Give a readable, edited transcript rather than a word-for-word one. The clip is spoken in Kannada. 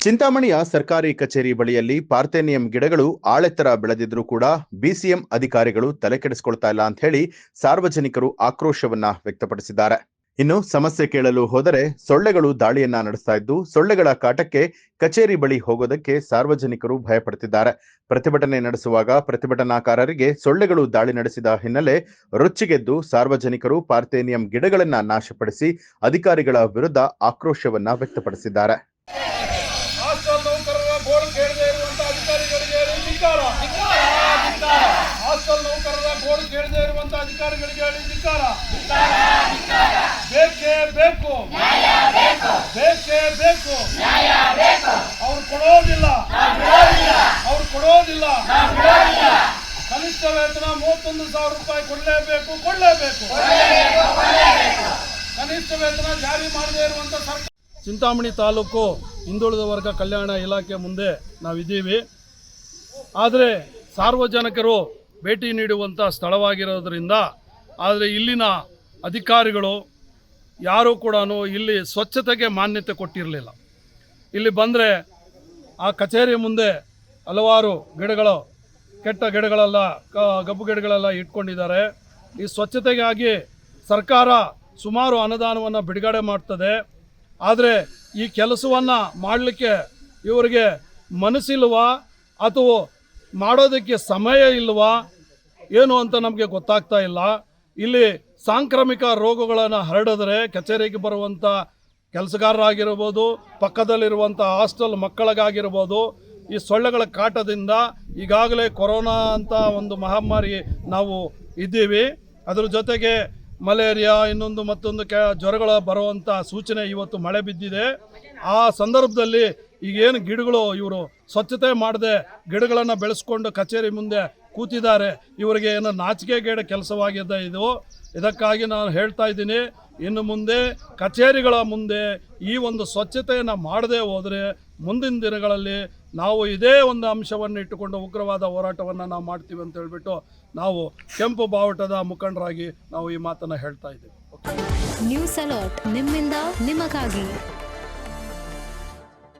ಚಿಂತಾಮಣಿಯ ಸರ್ಕಾರಿ ಕಚೇರಿ ಬಳಿಯಲ್ಲಿ ಪಾರ್ಥೇನಿಯಂ ಗಿಡಗಳು ಆಳೆತ್ತರ ಬೆಳೆದಿದ್ರೂ ಕೂಡ ಬಿಸಿಎಂ ಅಧಿಕಾರಿಗಳು ತಲೆ ಕೆಡಿಸಿಕೊಳ್ತಾ ಇಲ್ಲ ಅಂತ ಹೇಳಿ ಸಾರ್ವಜನಿಕರು ಆಕ್ರೋಶವನ್ನ ವ್ಯಕ್ತಪಡಿಸಿದ್ದಾರೆ. ಇನ್ನು ಸಮಸ್ಯೆ ಕೇಳಲು ಹೋದರೆ ಸೊಳ್ಳೆಗಳು ದಾಳಿಯನ್ನ ನಡೆಸ್ತಾ ಇದ್ದು ಸೊಳ್ಳೆಗಳ ಕಾಟಕ್ಕೆ ಕಚೇರಿ ಬಳಿ ಹೋಗೋದಕ್ಕೆ ಸಾರ್ವಜನಿಕರು ಭಯಪಡುತ್ತಿದ್ದಾರೆ. ಪ್ರತಿಭಟನೆ ನಡೆಸುವಾಗ ಪ್ರತಿಭಟನಾಕಾರರಿಗೆ ಸೊಳ್ಳೆಗಳು ದಾಳಿ ನಡೆಸಿದ ಹಿನ್ನೆಲೆ ರೊಚ್ಚಿಗೆದ್ದು ಸಾರ್ವಜನಿಕರು ಪಾರ್ಥೇನಿಯಂ ಗಿಡಗಳನ್ನ ನಾಶಪಡಿಸಿ ಅಧಿಕಾರಿಗಳ ವಿರುದ್ಧ ಆಕ್ರೋಶವನ್ನ ವ್ಯಕ್ತಪಡಿಸಿದ್ದಾರೆ. ಹಾಸ್ಟೆಲ್ ನೌಕರರ ಗೋಳು ಕೇಳದೇ ಇರುವಂತಹ ಅಧಿಕಾರಿಗಳಿಗೆ ಧಿಕ್ಕಾರ. ಹಾಸ್ಟೆಲ್ ನೌಕರರ ಗೋಳು ಕೇಳದೇ ಇರುವಂತಹ ಅಧಿಕಾರಿಗಳಿಗೆ ಧಿಕ್ಕಾರ. ಬೇಕೇ ಬೇಕು, ಬೇಕೇ ಬೇಕು. ಅವ್ರು ಕೊಡೋದಿಲ್ಲ. ಕನಿಷ್ಠ ವೇತನ 31,000 ರೂಪಾಯಿ ಕೊಡಲೇಬೇಕು. ಕನಿಷ್ಠ ವೇತನ ಜಾರಿ ಮಾಡದೇ ಇರುವಂತಹ ಸರ್ಕಾರ. ಚಿಂತಾಮಣಿ ತಾಲೂಕು ಹಿಂದುಳಿದ ವರ್ಗ ಕಲ್ಯಾಣ ಇಲಾಖೆ ಮುಂದೆ ನಾವಿದ್ದೀವಿ. ಆದರೆ ಸಾರ್ವಜನಿಕರು ಭೇಟಿ ನೀಡುವಂಥ ಸ್ಥಳವಾಗಿರೋದ್ರಿಂದ ಆದರೆ ಇಲ್ಲಿನ ಅಧಿಕಾರಿಗಳು ಯಾರೂ ಕೂಡ ಇಲ್ಲಿ ಸ್ವಚ್ಛತೆಗೆ ಮಾನ್ಯತೆ ಕೊಟ್ಟಿರಲಿಲ್ಲ. ಇಲ್ಲಿ ಬಂದರೆ ಆ ಕಚೇರಿ ಮುಂದೆ ಹಲವಾರು ಗಿಡಗಳು, ಕೆಟ್ಟ ಗಿಡಗಳೆಲ್ಲ, ಗಬ್ಬು ಗಿಡಗಳೆಲ್ಲ ಇಟ್ಕೊಂಡಿದ್ದಾರೆ. ಈ ಸ್ವಚ್ಛತೆಗಾಗಿ ಸರ್ಕಾರ ಸುಮಾರು ಅನುದಾನವನ್ನು ಬಿಡುಗಡೆ ಮಾಡ್ತದೆ. ಆದರೆ ಈ ಕೆಲಸವನ್ನು ಮಾಡಲಿಕ್ಕೆ ಇವರಿಗೆ ಮನಸ್ಸಿಲ್ವಾ ಅಥವಾ ಮಾಡೋದಕ್ಕೆ ಸಮಯ ಇಲ್ವಾ ಏನು ಅಂತ ನಮಗೆ ಗೊತ್ತಾಗ್ತಾ ಇಲ್ಲ. ಇಲ್ಲಿ ಸಾಂಕ್ರಾಮಿಕ ರೋಗಗಳನ್ನು ಹರಡಿದ್ರೆ ಕಚೇರಿಗೆ ಬರುವಂಥ ಕೆಲಸಗಾರರಾಗಿರ್ಬೋದು, ಪಕ್ಕದಲ್ಲಿರುವಂಥ ಹಾಸ್ಟೆಲ್ ಮಕ್ಕಳಿಗಾಗಿರ್ಬೋದು, ಈ ಸೊಳ್ಳೆಗಳ ಕಾಟದಿಂದ ಈಗಾಗಲೇ ಕೊರೋನಾ ಅಂತ ಒಂದು ಮಹಾಮಾರಿ ನಾವು ಇದ್ದೀವಿ. ಅದರ ಜೊತೆಗೆ ಮಲೇರಿಯಾ ಇನ್ನೊಂದು ಮತ್ತೊಂದು ಜ್ವರಗಳು ಬರುವಂಥ ಸೂಚನೆ ಇವತ್ತು ಮಳೆ ಬಿದ್ದಿದೆ. ಆ ಸಂದರ್ಭದಲ್ಲಿ ಈಗೇನು ಗಿಡಗಳು ಇವರು ಸ್ವಚ್ಛತೆ ಮಾಡದೆ ಗಿಡಗಳನ್ನು ಬೆಳೆಸ್ಕೊಂಡು ಕಚೇರಿ ಮುಂದೆ ಕೂತಿದ್ದಾರೆ. ಇವರಿಗೆ ಏನು ನಾಚಿಕೆಗೇಡ ಕೆಲಸವಾಗಿದೆ ಇದು. ಇದಕ್ಕಾಗಿ ನಾನು ಹೇಳ್ತಾ ಇದ್ದೀನಿ, ಇನ್ನು ಮುಂದೆ ಕಚೇರಿಗಳ ಮುಂದೆ ಈ ಒಂದು ಸ್ವಚ್ಛತೆಯನ್ನು ಮಾಡದೆ ಹೋದರೆ ಮುಂದಿನ ದಿನಗಳಲ್ಲಿ ನಾವು ಇದೇ ಒಂದು ಅಂಶವನ್ನು ಇಟ್ಟುಕೊಂಡು ಉಗ್ರವಾದ ಹೋರಾಟವನ್ನು ನಾವು ಮಾಡ್ತೀವಿ ಅಂತ ಹೇಳ್ಬಿಟ್ಟು ನಾವು ಕೆಂಪು ಬಾವುಟದ ಮುಖಂಡರಾಗಿ ನಾವು ಈ ಮಾತನ್ನು ಹೇಳ್ತಾ ಇದ್ದೀವಿ. ನ್ಯೂಸ್ ಅಲರ್ಟ್, ನಿಮ್ಮಿಂದ ನಿಮಗಾಗಿ.